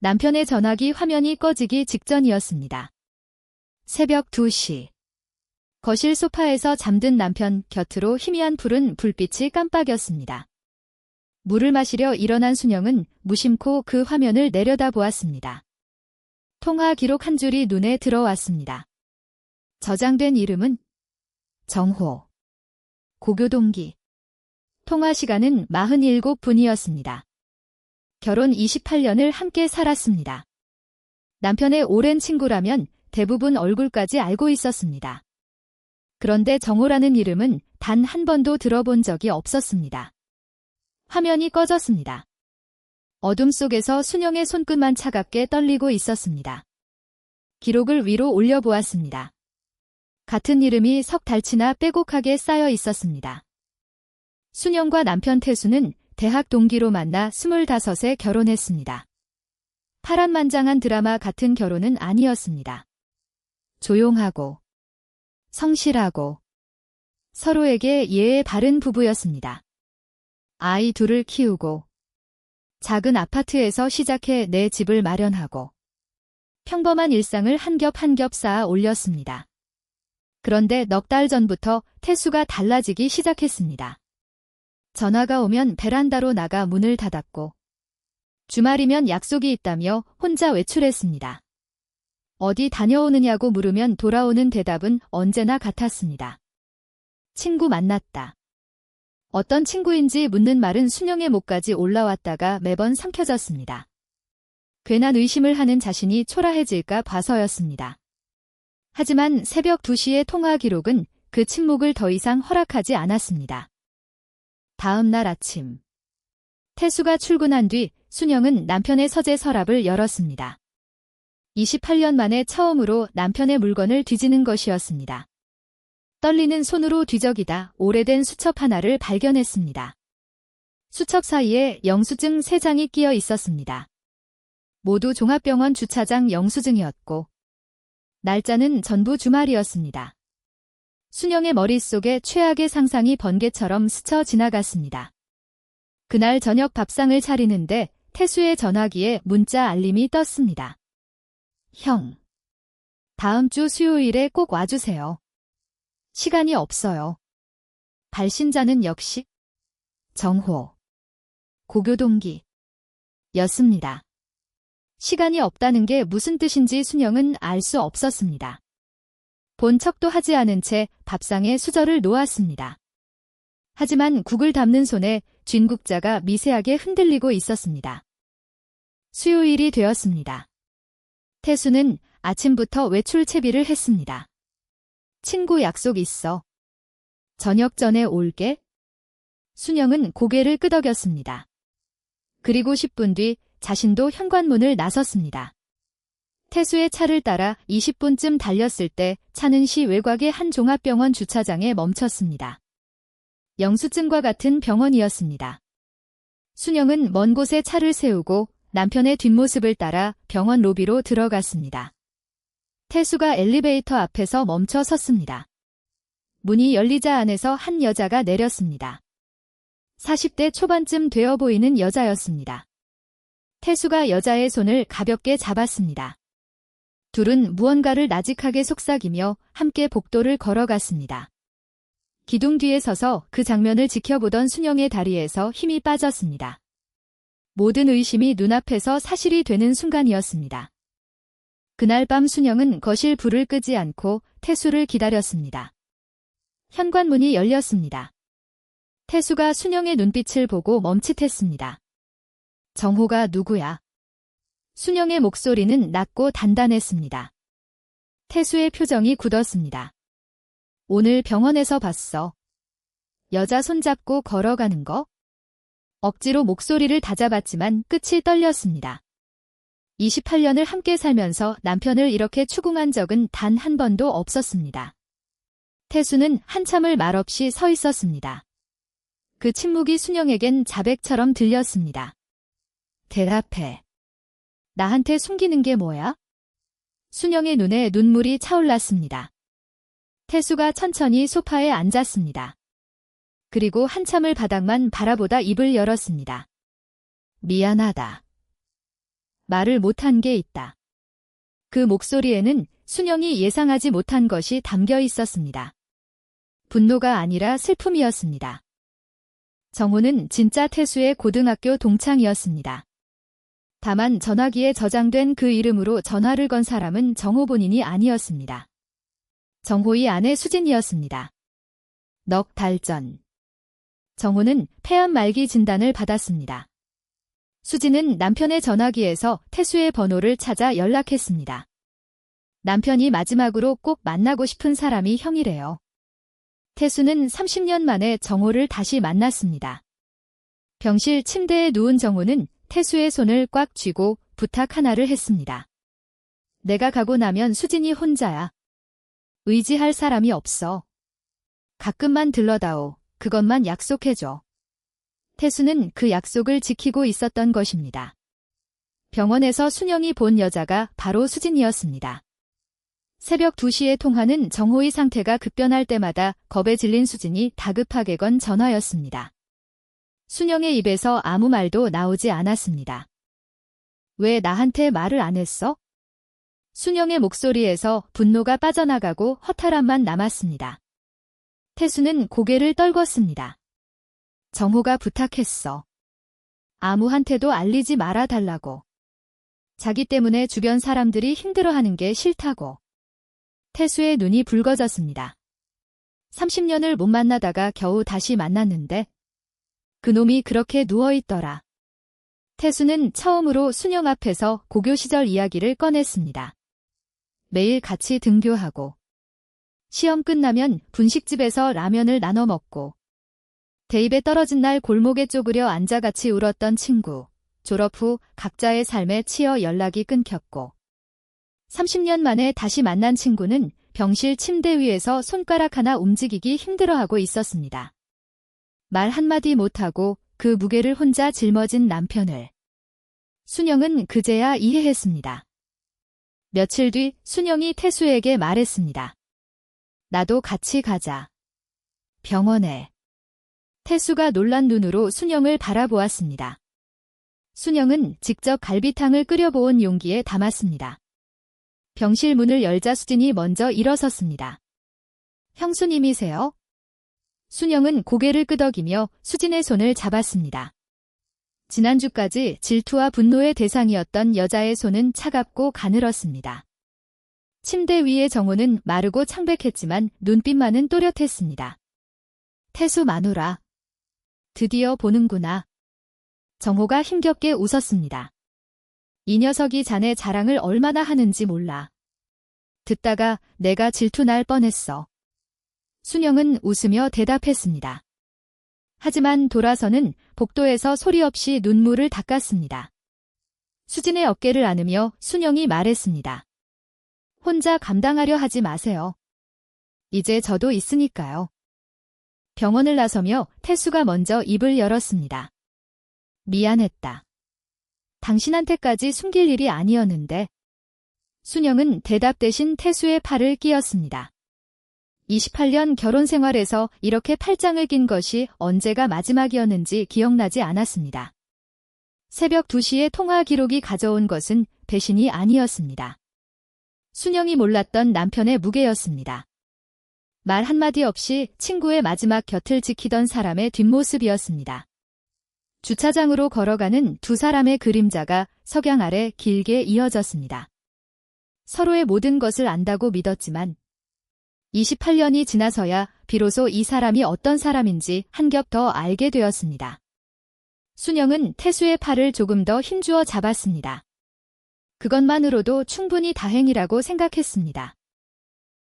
남편의 전화기 화면이 꺼지기 직전이었습니다. 새벽 2시. 거실 소파에서 잠든 남편 곁으로 희미한 푸른 불빛이 깜빡였습니다. 물을 마시려 일어난 순영은 무심코 그 화면을 내려다보았습니다. 통화 기록 한 줄이 눈에 들어왔습니다. 저장된 이름은 정호. 고교 동기. 통화 시간은 47분이었습니다. 결혼 28년을 함께 살았습니다. 남편의 오랜 친구라면 대부분 얼굴까지 알고 있었습니다. 그런데 정호라는 이름은 단 한 번도 들어본 적이 없었습니다. 화면이 꺼졌습니다. 어둠 속에서 순영의 손끝만 차갑게 떨리고 있었습니다. 기록을 위로 올려보았습니다. 같은 이름이 석 달치나 빼곡하게 쌓여 있었습니다. 순영과 남편 태수는 대학 동기로 만나 25에 결혼했습니다. 파란만장한 드라마 같은 결혼은 아니었습니다. 조용하고 성실하고 서로에게 예의 바른 부부였습니다. 아이 둘을 키우고 작은 아파트에서 시작해 내 집을 마련하고 평범한 일상을 한 겹 한 겹 쌓아 올렸습니다. 그런데 넉 달 전부터 태수가 달라지기 시작했습니다. 전화가 오면 베란다로 나가 문을 닫았고 주말이면 약속이 있다며 혼자 외출했습니다. 어디 다녀오느냐고 물으면 돌아오는 대답은 언제나 같았습니다. 친구 만났다. 어떤 친구인지 묻는 말은 순영의 목까지 올라왔다가 매번 삼켜졌습니다. 괜한 의심을 하는 자신이 초라해질까 봐서였습니다. 하지만 새벽 2시의 통화 기록은 그 침묵을 더 이상 허락하지 않았습니다. 다음 날 아침. 태수가 출근한 뒤 순영은 남편의 서재 서랍을 열었습니다. 28년 만에 처음으로 남편의 물건을 뒤지는 것이었습니다. 떨리는 손으로 뒤적이다 오래된 수첩 하나를 발견했습니다. 수첩 사이에 영수증 3장이 끼어 있었습니다. 모두 종합병원 주차장 영수증이었고 날짜는 전부 주말이었습니다. 순영의 머릿속에 최악의 상상이 번개처럼 스쳐 지나갔습니다. 그날 저녁 밥상을 차리는데 태수의 전화기에 문자 알림이 떴습니다. 형. 다음 주 수요일에 꼭 와주세요. 시간이 없어요. 발신자는 역시 정호. 고교 동기. 였습니다. 시간이 없다는 게 무슨 뜻인지 순영은 알 수 없었습니다. 본 척도 하지 않은 채 밥상에 수저를 놓았습니다. 하지만 국을 담는 손에 쥔국자가 미세하게 흔들리고 있었습니다. 수요일이 되었습니다. 태수는 아침부터 외출 채비를 했습니다. 친구 약속 있어. 저녁 전에 올게. 순영은 고개를 끄덕였습니다. 그리고 10분 뒤 자신도 현관문을 나섰습니다. 태수의 차를 따라 20분쯤 달렸을 때 차는 시 외곽의 한 종합병원 주차장에 멈췄습니다. 영수증과 같은 병원이었습니다. 순영은 먼 곳에 차를 세우고 남편의 뒷모습을 따라 병원 로비로 들어갔습니다. 태수가 엘리베이터 앞에서 멈춰 섰습니다. 문이 열리자 안에서 한 여자가 내렸습니다. 40대 초반쯤 되어 보이는 여자였습니다. 태수가 여자의 손을 가볍게 잡았습니다. 둘은 무언가를 나직하게 속삭이며 함께 복도를 걸어갔습니다. 기둥 뒤에 서서 그 장면을 지켜보던 순영의 다리에서 힘이 빠졌습니다. 모든 의심이 눈앞에서 사실이 되는 순간이었습니다. 그날 밤 순영은 거실 불을 끄지 않고 태수를 기다렸습니다. 현관문이 열렸습니다. 태수가 순영의 눈빛을 보고 멈칫했습니다. 정호가 누구야? 순영의 목소리는 낮고 단단했습니다. 태수의 표정이 굳었습니다. 오늘 병원에서 봤어. 여자 손잡고 걸어가는 거? 억지로 목소리를 다잡았지만 끝이 떨렸습니다. 28년을 함께 살면서 남편을 이렇게 추궁한 적은 단 한 번도 없었습니다. 태수는 한참을 말없이 서 있었습니다. 그 침묵이 순영에겐 자백처럼 들렸습니다. 대답해. 나한테 숨기는 게 뭐야? 순영의 눈에 눈물이 차올랐습니다. 태수가 천천히 소파에 앉았습니다. 그리고 한참을 바닥만 바라보다 입을 열었습니다. 미안하다. 말을 못한 게 있다. 그 목소리에는 순영이 예상하지 못한 것이 담겨 있었습니다. 분노가 아니라 슬픔이었습니다. 정호는 진짜 태수의 고등학교 동창이었습니다. 다만 전화기에 저장된 그 이름으로 전화를 건 사람은 정호 본인이 아니었습니다. 정호의 아내 수진이었습니다. 넉 달 전, 정호는 폐암 말기 진단을 받았습니다. 수진은 남편의 전화기에서 태수의 번호를 찾아 연락했습니다. 남편이 마지막으로 꼭 만나고 싶은 사람이 형이래요. 태수는 30년 만에 정호를 다시 만났습니다. 병실 침대에 누운 정호는 태수의 손을 꽉 쥐고 부탁 하나를 했습니다. 내가 가고 나면 수진이 혼자야. 의지할 사람이 없어. 가끔만 들러다오. 그것만 약속해줘. 태수는 그 약속을 지키고 있었던 것입니다. 병원에서 순영이 본 여자가 바로 수진이었습니다. 새벽 2시에 통하는 정호의 상태가 급변할 때마다 겁에 질린 수진이 다급하게 건 전화였습니다. 순영의 입에서 아무 말도 나오지 않았습니다. 왜 나한테 말을 안 했어? 순영의 목소리에서 분노가 빠져나가고 허탈함만 남았습니다. 태수는 고개를 떨궜습니다. 정호가 부탁했어. 아무한테도 알리지 말아달라고. 자기 때문에 주변 사람들이 힘들어하는 게 싫다고. 태수의 눈이 붉어졌습니다. 30년을 못 만나다가 겨우 다시 만났는데 그놈이 그렇게 누워있더라. 태수는 처음으로 순영 앞에서 고교 시절 이야기를 꺼냈습니다. 매일 같이 등교하고 시험 끝나면 분식집에서 라면을 나눠 먹고 대입에 떨어진 날 골목에 쪼그려 앉아 같이 울었던 친구. 졸업 후 각자의 삶에 치여 연락이 끊겼고 30년 만에 다시 만난 친구는 병실 침대 위에서 손가락 하나 움직이기 힘들어하고 있었습니다. 말 한마디 못하고 그 무게를 혼자 짊어진 남편을 순영은 그제야 이해했습니다. 며칠 뒤 순영이 태수에게 말했습니다. 나도 같이 가자. 병원에. 태수가 놀란 눈으로 순영을 바라보았습니다. 순영은 직접 갈비탕을 끓여보은 용기에 담았습니다. 병실 문을 열자 수진이 먼저 일어섰습니다. 형수님이세요? 순영은 고개를 끄덕이며 수진의 손을 잡았습니다. 지난주까지 질투와 분노의 대상이었던 여자의 손은 차갑고 가늘었습니다. 침대 위의 정호는 마르고 창백했지만 눈빛만은 또렷했습니다. 태수 마누라. 드디어 보는구나. 정호가 힘겹게 웃었습니다. 이 녀석이 자네 자랑을 얼마나 하는지 몰라. 듣다가 내가 질투 날 뻔했어. 순영은 웃으며 대답했습니다. 하지만 돌아서는 복도에서 소리 없이 눈물을 닦았습니다. 수진의 어깨를 안으며 순영이 말했습니다. 혼자 감당하려 하지 마세요. 이제 저도 있으니까요. 병원을 나서며 태수가 먼저 입을 열었습니다. 미안했다. 당신한테까지 숨길 일이 아니었는데. 순영은 대답 대신 태수의 팔을 끼었습니다. 28년 결혼 생활에서 이렇게 팔짱을 낀 것이 언제가 마지막이었는지 기억나지 않았습니다. 새벽 2시에 통화 기록이 가져온 것은 배신이 아니었습니다. 순영이 몰랐던 남편의 무게였습니다. 말 한마디 없이 친구의 마지막 곁을 지키던 사람의 뒷모습이었습니다. 주차장으로 걸어가는 두 사람의 그림자가 석양 아래 길게 이어졌습니다. 서로의 모든 것을 안다고 믿었지만 28년이 지나서야 비로소 이 사람이 어떤 사람인지 한 겹 더 알게 되었습니다. 순영은 태수의 팔을 조금 더 힘주어 잡았습니다. 그것만으로도 충분히 다행이라고 생각했습니다.